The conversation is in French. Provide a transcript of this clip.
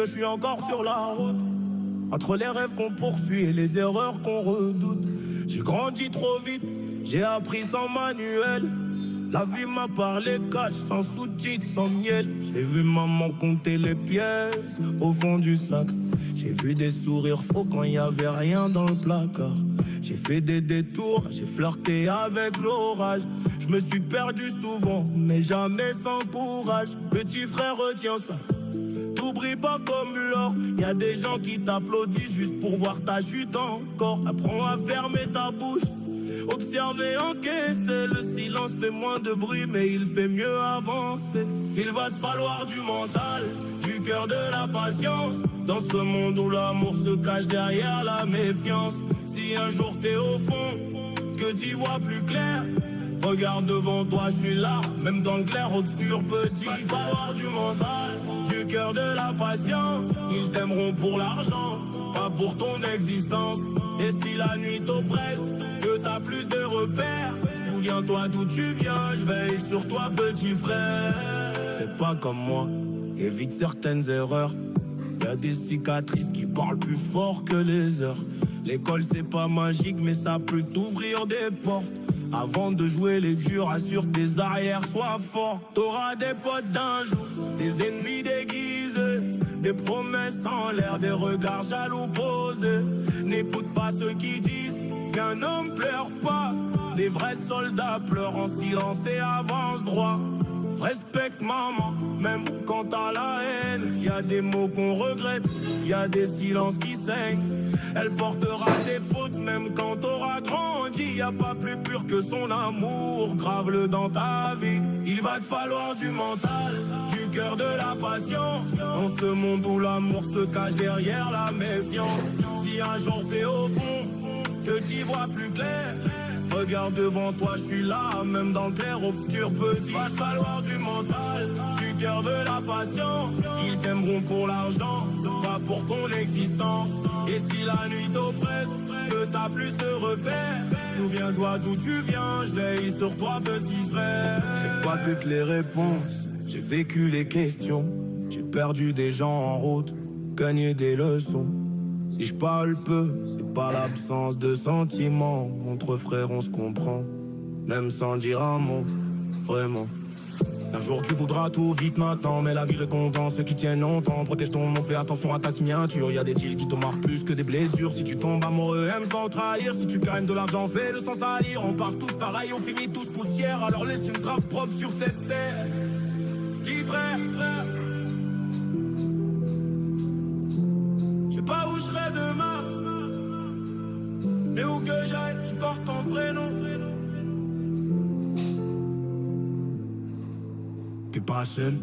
que je suis encore sur la route. Entre les rêves qu'on poursuit et les erreurs qu'on redoute. J'ai grandi trop vite, j'ai appris sans manuel. La vie m'a parlé cash, sans sous-titres, sans miel. J'ai vu maman compter les pièces au fond du sac. J'ai vu des sourires faux quand y avait rien dans le placard. J'ai fait des détours, j'ai flirté avec l'orage. Je me suis perdu souvent, mais jamais sans courage. Petit frère, retiens ça. Tout brille pas comme l'or. Y'a des gens qui t'applaudissent juste pour voir ta chute encore. Apprends à fermer ta bouche, observer, encaisser. Le silence fait moins de bruit, mais il fait mieux avancer. Il va te falloir du mental, du cœur, de la patience. Dans ce monde où l'amour se cache derrière la méfiance. Si un jour t'es au fond, que t'y vois plus clair, regarde devant toi, je suis là. Même dans le clair obscur petit. Il va te falloir du mental, du cœur, de la patience. Ils t'aimeront pour l'argent, pas pour ton existence. Et si la nuit t'oppresse, que t'as plus de repères, souviens-toi d'où tu viens, je veille sur toi petit frère. Fais pas comme moi, évite certaines erreurs. Y'a des cicatrices qui parlent plus fort que les heures. L'école c'est pas magique mais ça peut t'ouvrir des portes. Avant de jouer les durs, assure tes arrières, sois fort. T'auras des potes d'un jour, des ennemis déguisés, des promesses en l'air, des regards jaloux posés. N'écoute pas ceux qui disent qu'un homme pleure pas. Des vrais soldats pleurent en silence et avancent droit. Respecte maman, même quand t'as la haine. Y'a des mots qu'on regrette, y'a des silences qui saignent. Elle portera tes fautes même quand t'auras grandi. Y'a pas plus pur que son amour, grave-le dans ta vie. Il va te falloir du mental, du cœur, de la patience. Dans ce monde où l'amour se cache derrière la méfiance. Si un jour t'es au fond, que t'y vois plus clair, regarde devant toi, je suis là, même dans le clair obscur petit. Va te falloir du mental, du cœur, de la patience. Ils t'aimeront pour l'argent, pas pour ton existence. Et si la nuit t'oppresse, que t'as plus de repères, souviens-toi d'où tu viens, je veille sur toi petit frère. J'ai pas toutes les réponses, j'ai vécu les questions. J'ai perdu des gens en route, gagné des leçons. Si je parle peu, c'est pas l'absence de sentiments. Entre frères on se comprend, même sans dire un mot, vraiment. Un jour tu voudras tout vite maintenant, mais la vie récompense ceux qui tiennent longtemps. Protège ton nom, fais attention à ta signature. Y'a des deals qui te marquent plus que des blessures. Si tu tombes amoureux, aime sans trahir. Si tu gagnes de l'argent, fais-le sans salir. On part tous pareil, on finit tous poussière. Alors laisse une trace propre sur cette terre. Dis frère, frère, je sais pas où je serai demain, mais où que j'aille, je porte ton prénom. T'es pas seul.